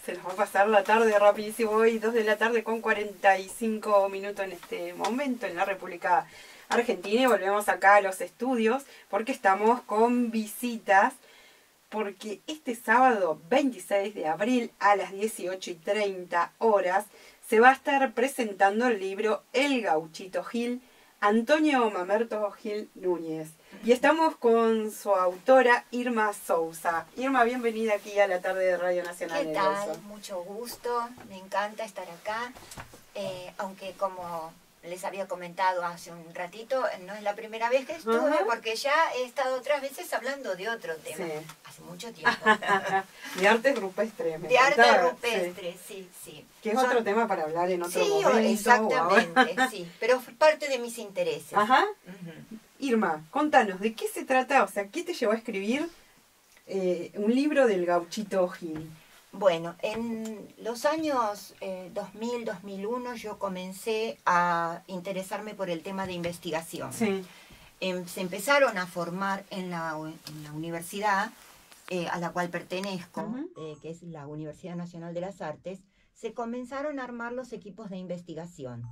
Se nos va a pasar la tarde rapidísimo hoy, 2 de la tarde con 45 minutos en este momento en la República Argentina. Y volvemos acá a los estudios porque estamos con visitas. Porque este sábado 26 de abril a las 18:30 se va a estar presentando el libro El Gauchito Gil, Antonio Mamerto Gil Núñez. Y estamos con su autora Irma Sousa. Irma, bienvenida aquí a la tarde de Radio Nacional. ¿Qué tal? Mucho gusto, me encanta estar acá, aunque como les había comentado hace un ratito, no es la primera vez que estuve, porque ya he estado otras veces hablando de otro tema, hace mucho tiempo. De arte rupestre. De arte rupestre, sí. Que es otro tema para hablar en otro momento. Sí, exactamente, sí, pero parte de mis intereses. Ajá. Irma, contanos, ¿de qué se trata? O sea, ¿qué te llevó a escribir un libro del Gauchito Gil? Bueno, en los años 2000, 2001 yo comencé a interesarme por el tema de investigación. Sí. Se empezaron a formar en la universidad a la cual pertenezco, que es la Universidad Nacional de las Artes, se comenzaron a armar los equipos de investigación.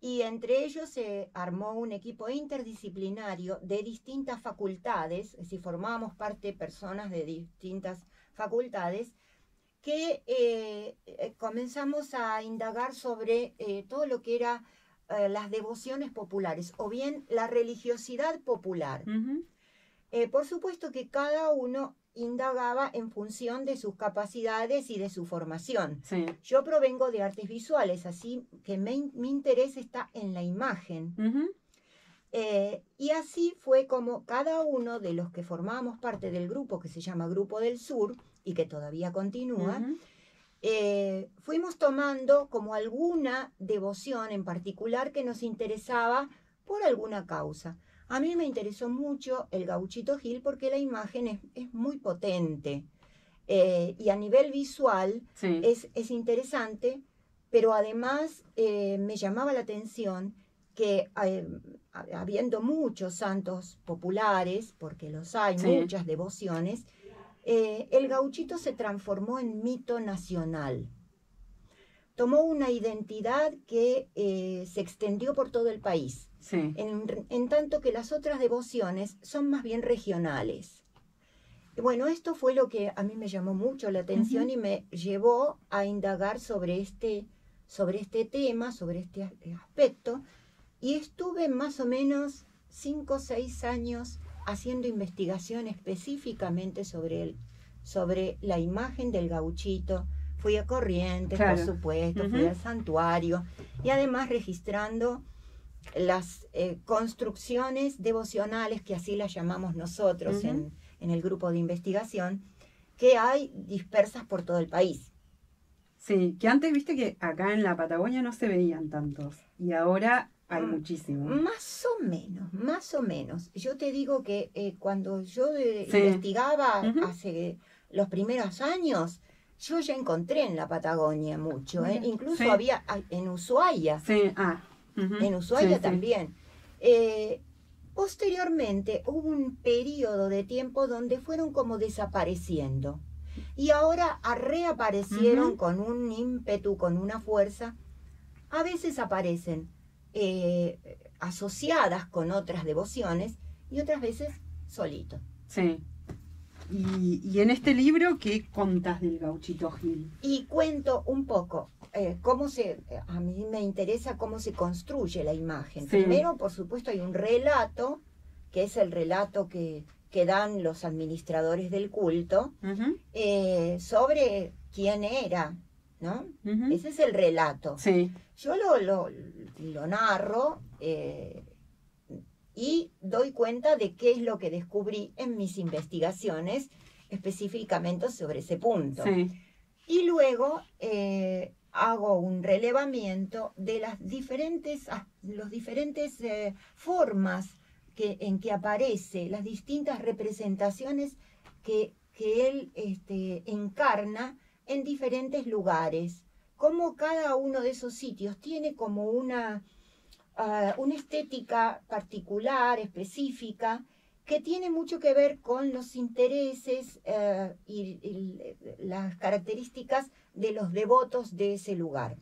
Y entre ellos se armó un equipo interdisciplinario de distintas facultades, es decir, formábamos parte personas de distintas facultades, que comenzamos a indagar sobre todo lo que era las devociones populares, o bien la religiosidad popular. Por supuesto que cada uno indagaba en función de sus capacidades y de su formación. Sí. Yo provengo de artes visuales, así que mi interés está en la imagen. Y así fue como cada uno de los que formábamos parte del grupo, que se llama Grupo del Sur, y que todavía continúa, fuimos tomando como alguna devoción en particular que nos interesaba por alguna causa. A mí me interesó mucho el Gauchito Gil porque la imagen es muy potente y a nivel visual es interesante, pero además me llamaba la atención que habiendo muchos santos populares, porque los hay, muchas devociones, el gauchito se transformó en mito nacional. Tomó una identidad que se extendió por todo el país, en tanto que las otras devociones son más bien regionales. Bueno, esto fue lo que a mí me llamó mucho la atención y me llevó a indagar sobre este tema, sobre este aspecto, y estuve más o menos 5 o 6 años haciendo investigación específicamente sobre la imagen del gauchito. Fui a Corrientes, por supuesto, fui al santuario, y además registrando las construcciones devocionales, que así las llamamos nosotros en el grupo de investigación, que hay dispersas por todo el país. Sí, que antes viste que acá en la Patagonia no se veían tantos, y ahora hay muchísimos. Más o menos. Yo te digo que cuando yo investigaba hace los primeros años, yo ya encontré en la Patagonia mucho. Incluso había en Ushuaia. En Ushuaia también. Posteriormente hubo un periodo de tiempo donde fueron como desapareciendo. Y ahora reaparecieron con un ímpetu, con una fuerza. A veces aparecen asociadas con otras devociones y otras veces solito. Sí. Y en este libro, ¿qué contás del Gauchito Gil? Y cuento un poco a mí me interesa cómo se construye la imagen. Primero, por supuesto, hay un relato, que es el relato que dan los administradores del culto, sobre quién era, ¿no? Ese es el relato. Yo lo narro y doy cuenta de qué es lo que descubrí en mis investigaciones, específicamente sobre ese punto. Y luego hago un relevamiento de las diferentes formas en que aparece, las distintas representaciones que él encarna en diferentes lugares, cómo cada uno de esos sitios tiene como una estética particular, específica, que tiene mucho que ver con los intereses y las características de los devotos de ese lugar.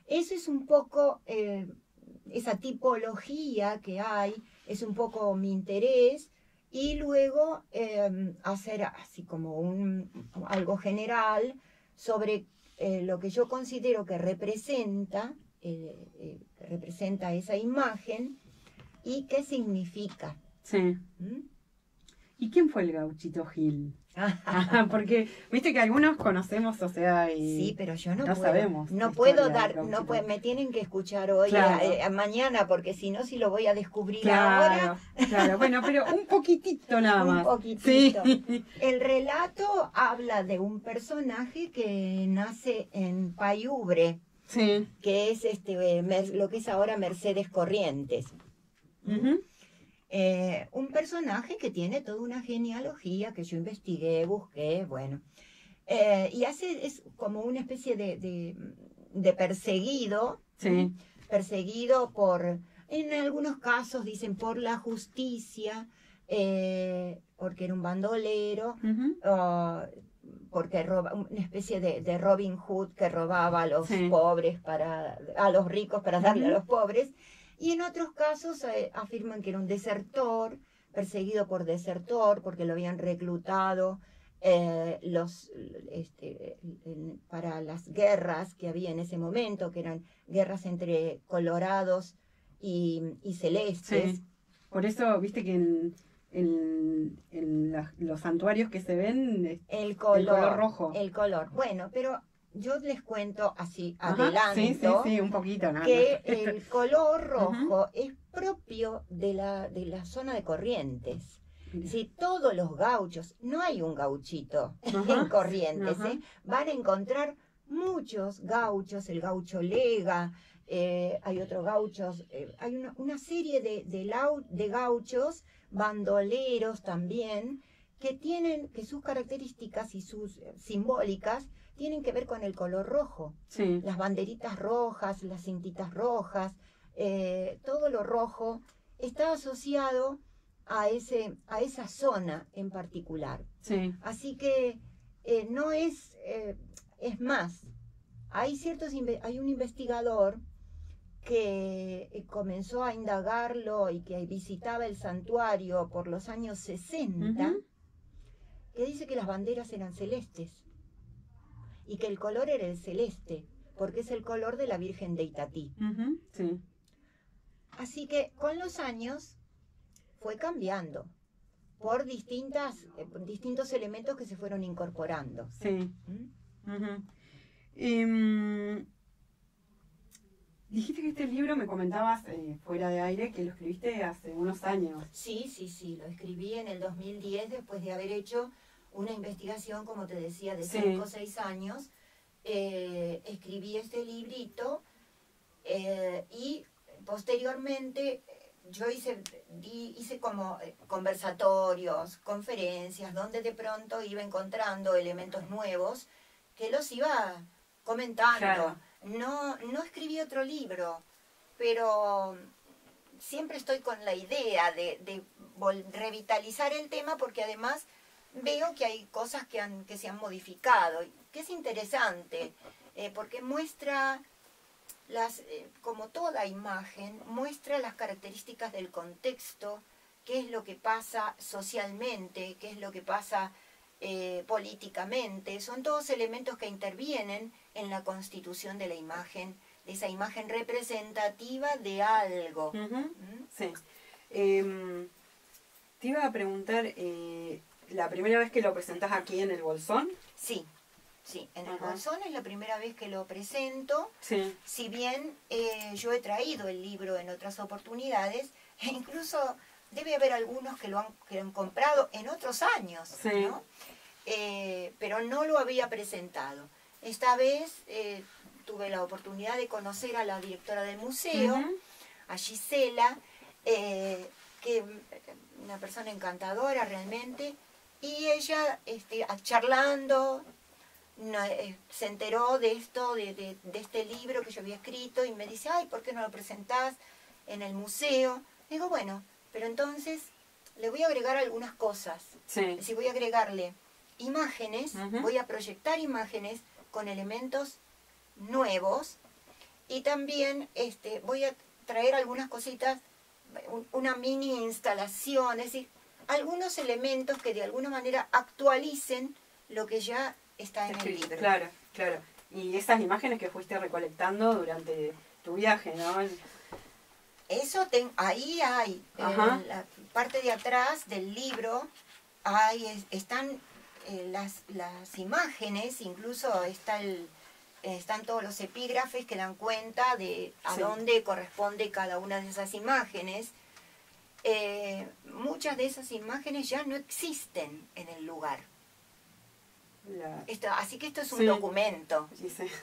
Eso es un poco, esa tipología que hay, es un poco mi interés, y luego hacer así como algo general sobre lo que yo considero que representa esa imagen y qué significa. Sí. ¿Y quién fue el Gauchito Gil? Porque viste que algunos conocemos, o sea, y sí, pero yo no puedo, sabemos. No puedo dar, me tienen que escuchar hoy, claro. Mañana, porque si no, si lo voy a descubrir ahora. Claro, bueno, pero un poquitito nada más. Un poquitito. Sí. El relato habla de un personaje que nace en Payubre, sí. que es lo que es ahora Mercedes Corrientes. Un personaje que tiene toda una genealogía que yo investigué, busqué, bueno. Y es como una especie de perseguido. Sí. Perseguido por, en algunos casos dicen por la justicia, porque era un bandolero, porque roba, una especie de Robin Hood que robaba a los pobres a los ricos para darle a los pobres. Y en otros casos afirman que era un desertor, perseguido por desertor, porque lo habían reclutado para las guerras que había en ese momento, que eran guerras entre colorados y celestes. Sí. Por eso, viste que en los santuarios que se ven, el color rojo. El color. Bueno, pero yo les cuento así, adelanto, sí, un poquito, nada. Que el color rojo es propio de la zona de Corrientes. Si todos los gauchos, no hay un gauchito en Corrientes, van a encontrar muchos gauchos, el gaucho lega, hay otros gauchos, hay una serie de gauchos, bandoleros también, que sus características y sus simbólicas tienen que ver con el color rojo. Sí. Las banderitas rojas, las cintitas rojas, todo lo rojo está asociado a esa zona en particular. Sí. Así que no es más, hay un investigador que comenzó a indagarlo y que visitaba el santuario por los años 60, que dice que las banderas eran celestes y que el color era el celeste, porque es el color de la Virgen de Itatí. Sí. Así que con los años fue cambiando por distintos elementos que se fueron incorporando. Sí. Dijiste que este libro, me comentabas fuera de aire, que lo escribiste hace unos años. Sí, lo escribí en el 2010 después de haber hecho una investigación, como te decía, de 5 o 6 años. Escribí este librito y posteriormente yo hice como conversatorios, conferencias, donde de pronto iba encontrando elementos nuevos que los iba comentando. Claro. No escribí otro libro, pero siempre estoy con la idea de revitalizar el tema, porque además veo que hay cosas que se han modificado, que es interesante, porque muestra como toda imagen, muestra las características del contexto, qué es lo que pasa socialmente, qué es lo que pasa políticamente. Son todos elementos que intervienen en la constitución de la imagen, de esa imagen representativa de algo. Sí. Te iba a preguntar, ¿la primera vez que lo presentás aquí en el Bolsón? Sí, en el Bolsón es la primera vez que lo presento. Sí. Si bien yo he traído el libro en otras oportunidades, e incluso debe haber algunos que lo han comprado en otros años, sí. ¿no? Pero no lo había presentado. Esta vez tuve la oportunidad de conocer a la directora del museo, a Gisela, que una persona encantadora realmente, y ella charlando se enteró de esto, de este libro que yo había escrito, y me dice, ay, ¿por qué no lo presentás en el museo? Digo, bueno, pero entonces le voy a agregar algunas cosas. Sí. Si voy a agregarle imágenes, voy a proyectar imágenes con elementos nuevos y también voy a traer algunas cositas, una mini instalación, es decir, algunos elementos que de alguna manera actualicen lo que ya está en el libro. Claro, claro. Y esas imágenes que fuiste recolectando durante tu viaje, ¿no? Eso, ahí hay, en la parte de atrás del libro, están las imágenes, incluso están todos los epígrafes que dan cuenta de a dónde corresponde cada una de esas imágenes. Muchas de esas imágenes ya no existen en el lugar. Así que esto es un documento,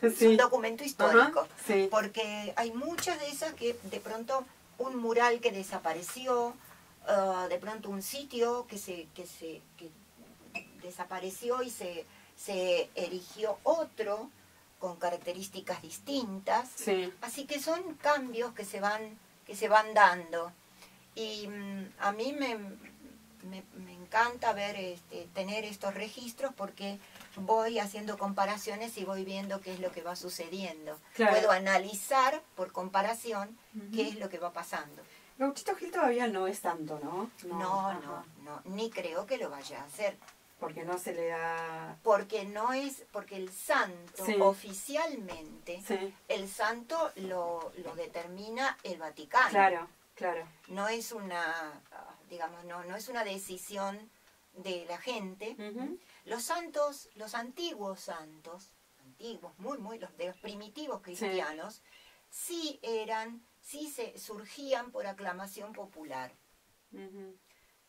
es un documento histórico, porque hay muchas de esas que de pronto un mural que desapareció, de pronto un sitio que desapareció y se erigió otro con características distintas. Así que son cambios que se van dando. Y a mí me encanta tener estos registros porque voy haciendo comparaciones y voy viendo qué es lo que va sucediendo. Claro. Puedo analizar por comparación qué es lo que va pasando. Gauchito Gil todavía no es tanto, ¿no? No, ni creo que lo vaya a hacer. Porque no se le da... Porque el santo, oficialmente, el santo lo determina el Vaticano. Claro, claro. No es una, digamos, no es una decisión de la gente. Los santos, los antiguos santos, de los primitivos cristianos, sí surgían por aclamación popular.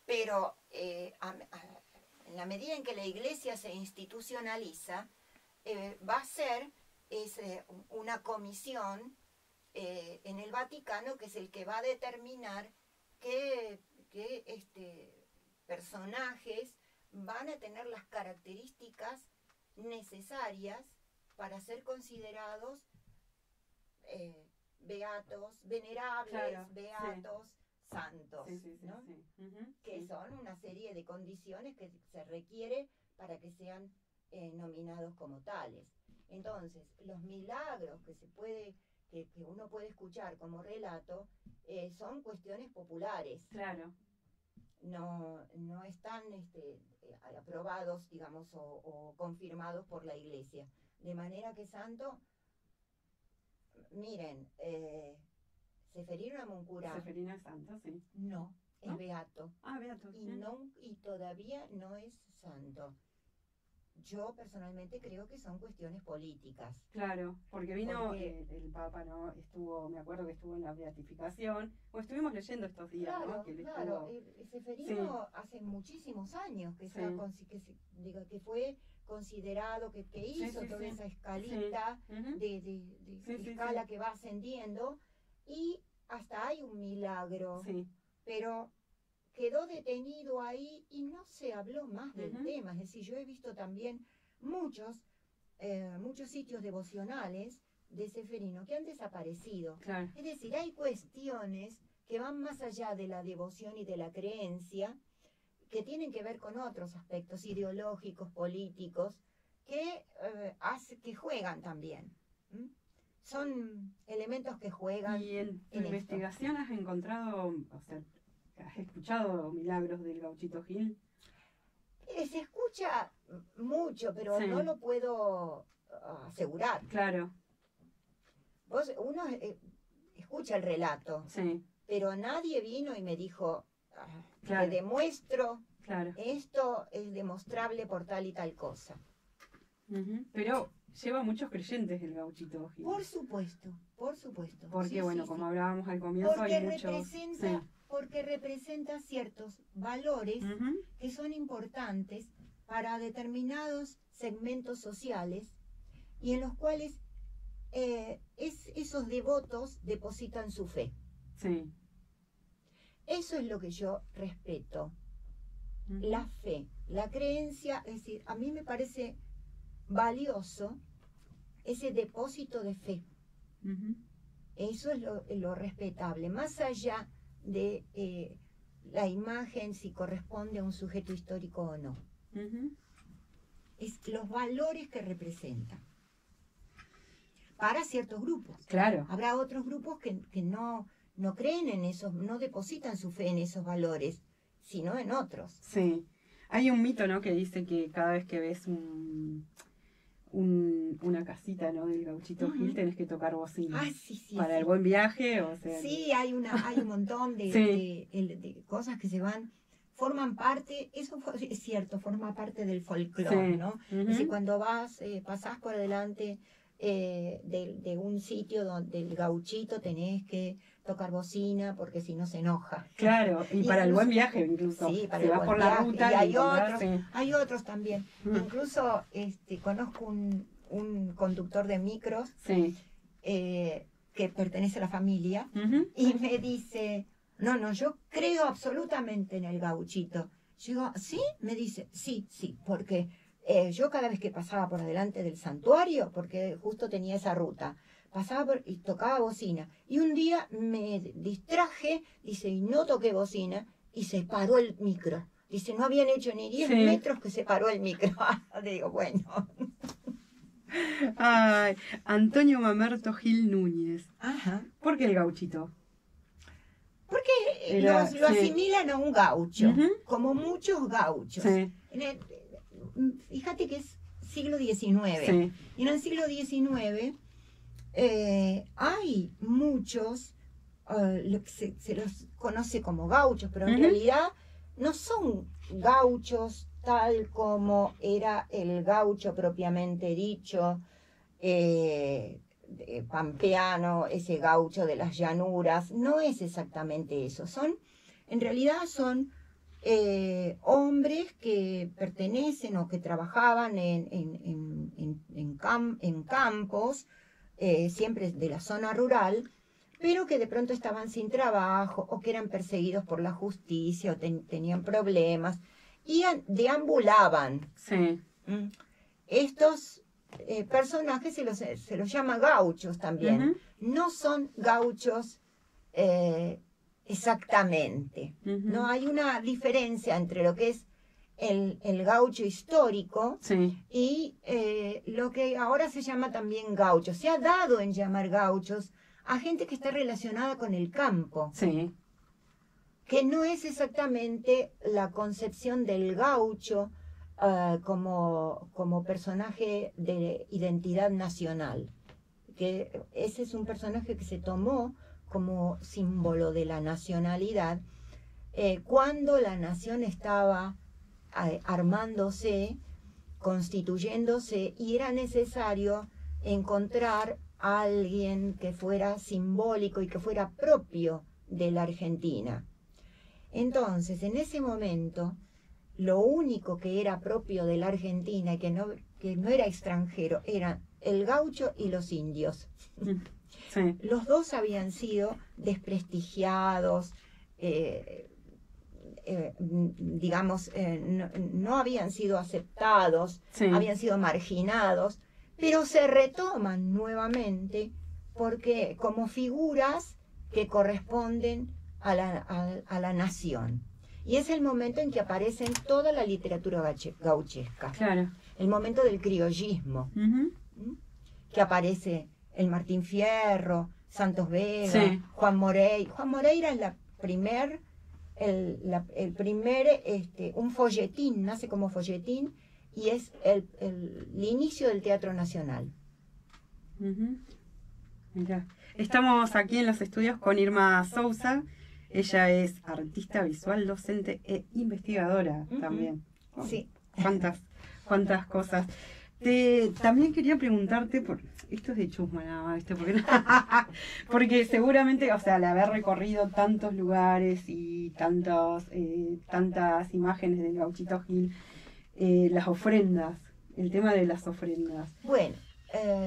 Pero en la medida en que la iglesia se institucionaliza, va a ser una comisión en el Vaticano que es el que va a determinar qué personajes van a tener las características necesarias para ser considerados beatos, venerables, beatos, santos, ¿no? Que son una serie de condiciones que se requiere para que sean nominados como tales. Entonces, los milagros que uno puede escuchar como relato son cuestiones populares. Claro. No están aprobados, digamos, o confirmados por la iglesia. De manera que santo, miren, Seferino Amuncurá. Seferino es santo, sí. No, es beato. Beato. Y todavía no es santo. Yo personalmente creo que son cuestiones políticas. Claro, porque vino el Papa, ¿no? Me acuerdo que estuvo en la beatificación, o estuvimos leyendo estos días, claro, ¿no? Que claro, Seferino hace muchísimos años que fue considerado, que hizo toda esa escalita de escala que va ascendiendo, y hasta hay un milagro, pero quedó detenido ahí y no se habló más del tema. Es decir, yo he visto también muchos sitios devocionales de Seferino que han desaparecido. Claro. Es decir, hay cuestiones que van más allá de la devoción y de la creencia, que tienen que ver con otros aspectos ideológicos, políticos, que juegan también. Son elementos que juegan. ¿Y en tu investigación has encontrado, has escuchado milagros del Gauchito Gil? Se escucha mucho, pero no lo puedo asegurar. Claro. Uno escucha el relato, pero nadie vino y me dijo, te demuestro, esto es demostrable por tal y tal cosa. Pero lleva muchos creyentes el Gauchito Gil. Por supuesto. Porque como hablábamos al comienzo, hay muchos... Porque representa ciertos valores que son importantes para determinados segmentos sociales y en los cuales esos devotos depositan su fe. Eso es lo que yo respeto. La fe, la creencia, es decir, a mí me parece valioso ese depósito de fe. Eso es lo respetable, más allá de la imagen si corresponde a un sujeto histórico o no. Es los valores que representan para ciertos grupos. Claro. Habrá otros grupos que no creen en esos, no depositan su fe en esos valores, sino en otros. Sí. Hay un mito, ¿no?, que dice que cada vez que ves una casita, ¿no?, del Gauchito Gil, tenés que tocar bocina. Sí, para el buen viaje, o sea. Sí, hay un montón de cosas que se van, forman parte, eso es cierto, forma parte del folclore, ¿no? Es decir, cuando pasás por delante de un sitio donde el gauchito tenés que tocar bocina porque si no se enoja. Claro, y para el buen viaje incluso. Sí, para si el vas buen por viaje. la ruta. Y hay otros también. Incluso conozco un conductor de micros que pertenece a la familia y me dice, no, yo creo absolutamente en el gauchito. Yo digo, ¿sí? Me dice, sí, porque yo cada vez que pasaba por delante del santuario, porque justo tenía esa ruta, pasaba y tocaba bocina. Y un día me distraje, dice, y no toqué bocina, y se paró el micro. Dice, no habían hecho ni 10 metros que se paró el micro. Digo, bueno. Ay, Antonio Mamerto Gil Núñez. Ajá. ¿Por qué el gauchito? Porque lo asimilan a un gaucho, como muchos gauchos. Fíjate que es siglo XIX. Y en el siglo XIX hay muchos, lo que se los conoce como gauchos, pero en realidad no son gauchos tal como era el gaucho propiamente dicho, pampeano, ese gaucho de las llanuras. No es exactamente eso. En realidad son hombres que pertenecen o que trabajaban en campos, siempre de la zona rural, pero que de pronto estaban sin trabajo o que eran perseguidos por la justicia o tenían problemas y deambulaban. Estos personajes se los llama gauchos también. No son gauchos exactamente. No hay una diferencia entre lo que es el gaucho histórico y lo que ahora se llama también gaucho. Se ha dado en llamar gauchos a gente que está relacionada con el campo, que no es exactamente la concepción del gaucho como personaje de identidad nacional, que ese es un personaje que se tomó como símbolo de la nacionalidad cuando la nación estaba armándose, constituyéndose, y era necesario encontrar a alguien que fuera simbólico y que fuera propio de la Argentina. Entonces, en ese momento, lo único que era propio de la Argentina y que no era extranjero eran el gaucho y los indios. Los dos habían sido desprestigiados, digamos, no habían sido aceptados, habían sido marginados, pero se retoman nuevamente porque como figuras que corresponden a la nación. Y es el momento en que aparece en toda la literatura gauchesca. El momento del criollismo, que aparece el Martín Fierro, Santos Vega, Juan Moreira. Juan Moreira es el primer, un folletín, nace como folletín, y es el inicio del Teatro Nacional. Mirá. Estamos aquí en los estudios con Irma Sousa. Ella es artista visual, docente e investigadora también. Cuántas cosas. También quería preguntarte, esto es de chusma nada más, ¿viste? Porque seguramente, o sea, al haber recorrido tantos lugares y tantas imágenes del Gauchito Gil, las ofrendas, el tema de las ofrendas. Bueno,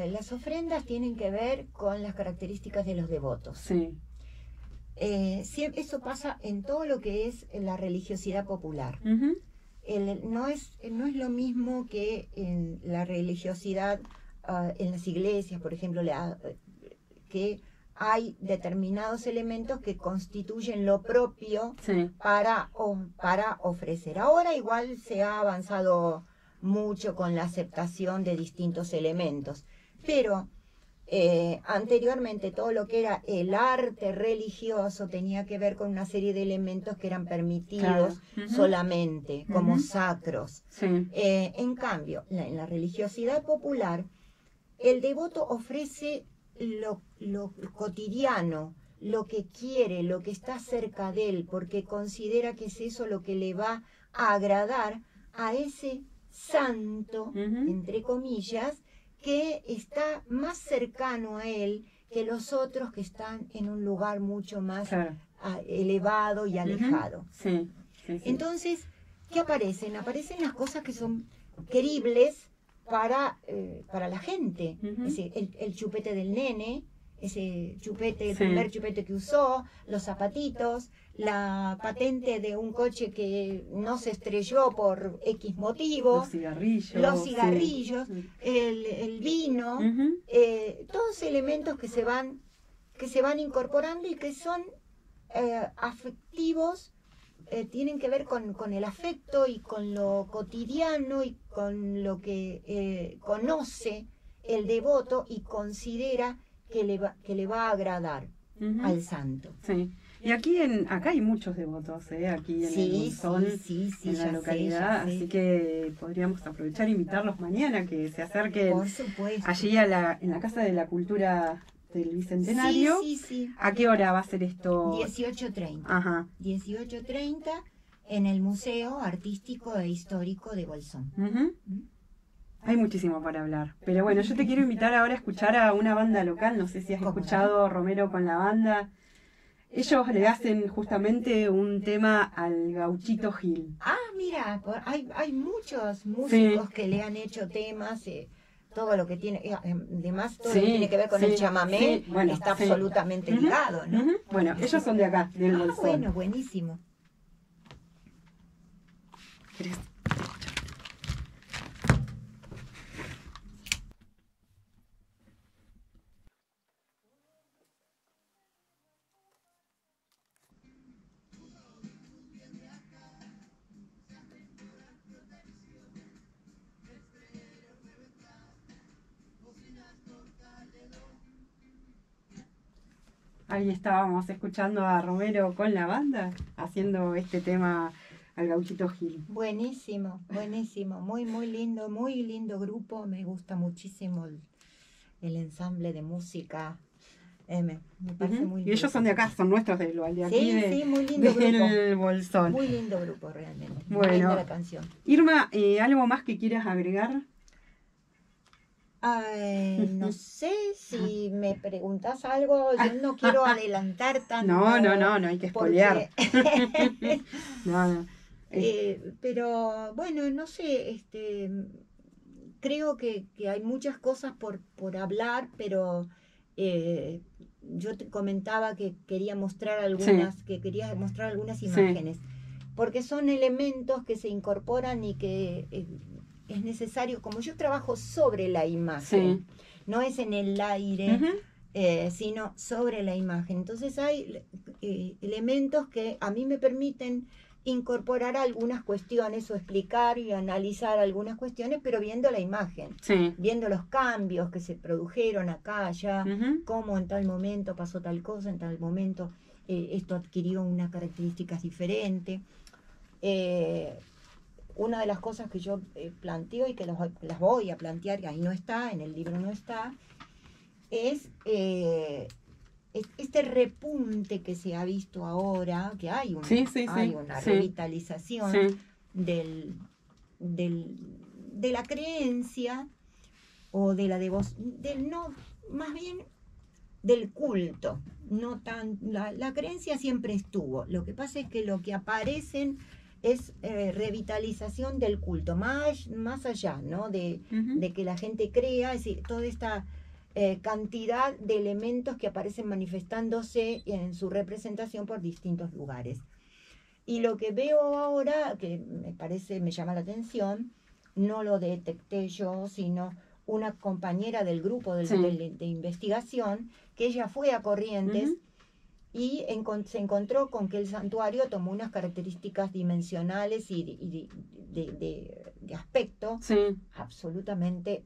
las ofrendas tienen que ver con las características de los devotos. Eso pasa en todo lo que es la religiosidad popular. No es lo mismo que en la religiosidad en las iglesias, por ejemplo, que hay determinados elementos que constituyen lo propio para ofrecer. Ahora igual se ha avanzado mucho con la aceptación de distintos elementos, pero anteriormente todo lo que era el arte religioso tenía que ver con una serie de elementos que eran permitidos solamente, como sacros. En cambio, en la religiosidad popular, el devoto ofrece lo cotidiano, lo que quiere, lo que está cerca de él, porque considera que es eso lo que le va a agradar a ese santo, entre comillas, que está más cercano a él que los otros que están en un lugar mucho más elevado y alejado. Entonces, ¿qué aparecen? Aparecen las cosas que son queribles para la gente. El chupete del nene, ese chupete, el primer chupete que usó, los zapatitos, la patente de un coche que no se estrelló por X motivo, los cigarrillos, el vino, todos elementos que se van incorporando y que son afectivos. Tienen que ver con el afecto y con lo cotidiano y con lo que conoce el devoto y considera que le va a agradar al santo. Y acá hay muchos devotos, aquí en el Bolsón, en la localidad, así que podríamos aprovechar e invitarlos mañana que se acerquen allí en la Casa de la Cultura del Bicentenario. ¿A qué hora va a ser esto? 18:30. 18:30 en el Museo Artístico e Histórico de Bolsón. Hay muchísimo para hablar. Pero bueno, yo te quiero invitar ahora a escuchar a una banda local. No sé si has escuchado Romero con la banda. Ellos le hacen justamente un tema al Gauchito Gil. Mira, hay muchos músicos que le han hecho temas. Todo lo que tiene, además todo lo que tiene que ver con el chamamé está absolutamente ligado, ¿no? Bueno, ellos son de acá, del Bolsón. Bueno, buenísimo. ¿Querés? Ahí estábamos escuchando a Romero con la banda, haciendo este tema al Gauchito Gil. Buenísimo, buenísimo, muy lindo grupo, me gusta muchísimo el ensamble de música, me parece muy lindo. Y ellos son de acá, son nuestros de aquí, muy lindo grupo. Del Bolsón. Muy lindo grupo realmente, bueno, muy linda la canción. Irma, ¿algo más que quieras agregar? No sé si me preguntas algo, yo no quiero adelantar tanto. No hay que spoilear. Pero bueno, no sé, creo que hay muchas cosas por hablar, pero yo te comentaba que quería mostrar algunas imágenes, porque son elementos que se incorporan y que es necesario, como yo trabajo sobre la imagen, no es en el aire, sino sobre la imagen. Entonces hay elementos que a mí me permiten incorporar algunas cuestiones o explicar y analizar algunas cuestiones, pero viendo la imagen, viendo los cambios que se produjeron acá, allá, cómo en tal momento pasó tal cosa, en tal momento esto adquirió unas características diferentes. Una de las cosas que yo planteo y que las voy a plantear, y ahí no está, en el libro no está, es este repunte que se ha visto ahora, que hay una revitalización de la creencia o de la devoción, más bien del culto. No tan, la creencia siempre estuvo. Lo que pasa es que lo que aparecen es revitalización del culto, más allá, ¿no? de que la gente crea, es decir, toda esta cantidad de elementos que aparecen manifestándose en su representación por distintos lugares. Y lo que veo ahora, que me llama la atención, no lo detecté yo, sino una compañera del grupo de investigación, que ella fue a Corrientes y se encontró con que el santuario tomó unas características dimensionales y de aspecto absolutamente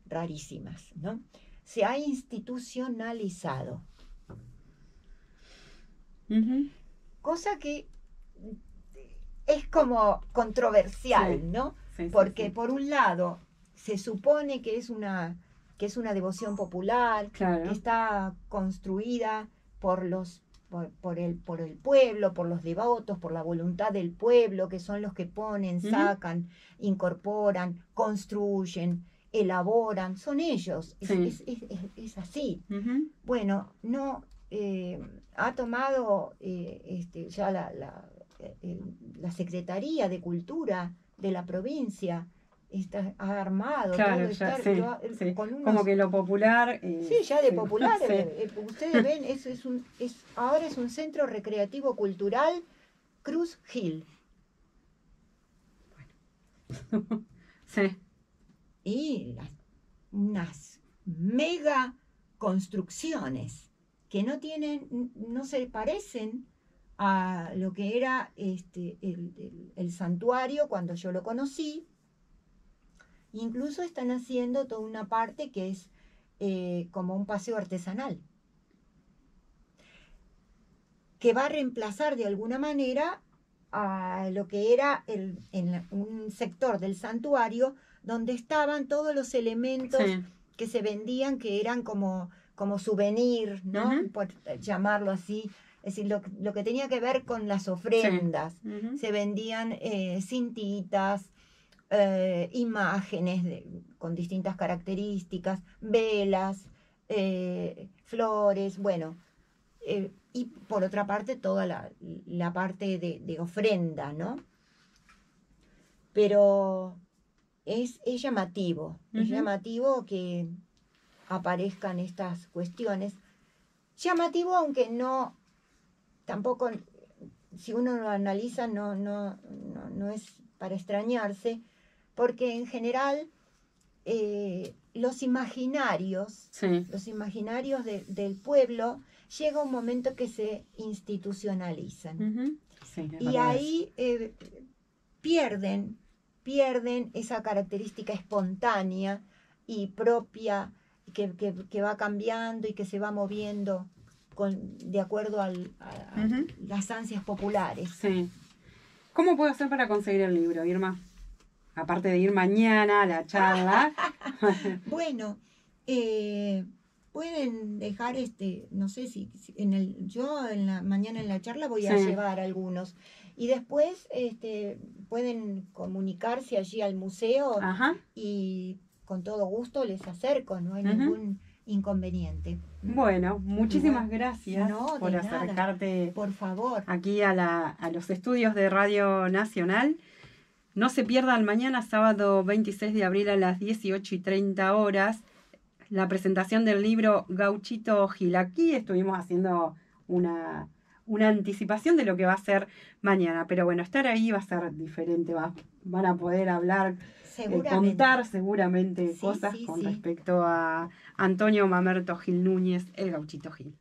rarísimas, ¿no? Se ha institucionalizado. Cosa que es como controversial, ¿no? Porque por un lado se supone que es una devoción popular, que está construida por el pueblo, por los devotos, por la voluntad del pueblo, que son los que ponen, sacan, incorporan, construyen, elaboran, son ellos, es así. Bueno, no ha tomado ya la Secretaría de Cultura de la provincia, ha armado todo, con unos, como que lo popular ya de popular ustedes ven, ahora es un centro recreativo cultural Cruz Hill. Bueno. Y unas mega construcciones que no se parecen a lo que era el santuario cuando yo lo conocí. Incluso están haciendo toda una parte que es como un paseo artesanal, que va a reemplazar de alguna manera a lo que era un sector del santuario donde estaban todos los elementos que se vendían, que eran como souvenir, ¿no? Por llamarlo así. Es decir, lo que tenía que ver con las ofrendas. Se vendían cintitas, imágenes con distintas características, velas, flores, bueno. Y por otra parte, toda la parte de ofrenda, ¿no? Pero es llamativo, es llamativo que aparezcan estas cuestiones. Llamativo, aunque tampoco, si uno lo analiza, no es para extrañarse, porque en general los imaginarios del pueblo llega un momento que se institucionalizan. Y ahí pierden esa característica espontánea y propia que va cambiando y que se va moviendo de acuerdo a las ansias populares. ¿Cómo puedo hacer para conseguir el libro, Irma? Aparte de ir mañana a la charla. Bueno, pueden dejar no sé si yo mañana en la charla voy a llevar algunos. Y después pueden comunicarse allí al museo y con todo gusto les acerco, no hay ningún inconveniente. Bueno, muchísimas gracias por acercarte, por favor, aquí a los estudios de Radio Nacional. No se pierdan mañana, sábado 26 de abril a las 18:30 horas, la presentación del libro Gauchito Gil. Aquí estuvimos haciendo una anticipación de lo que va a ser mañana, pero bueno, estar ahí va a ser diferente, van a poder hablar, contar seguramente cosas con respecto a Antonio Mamerto Gil Núñez, el Gauchito Gil.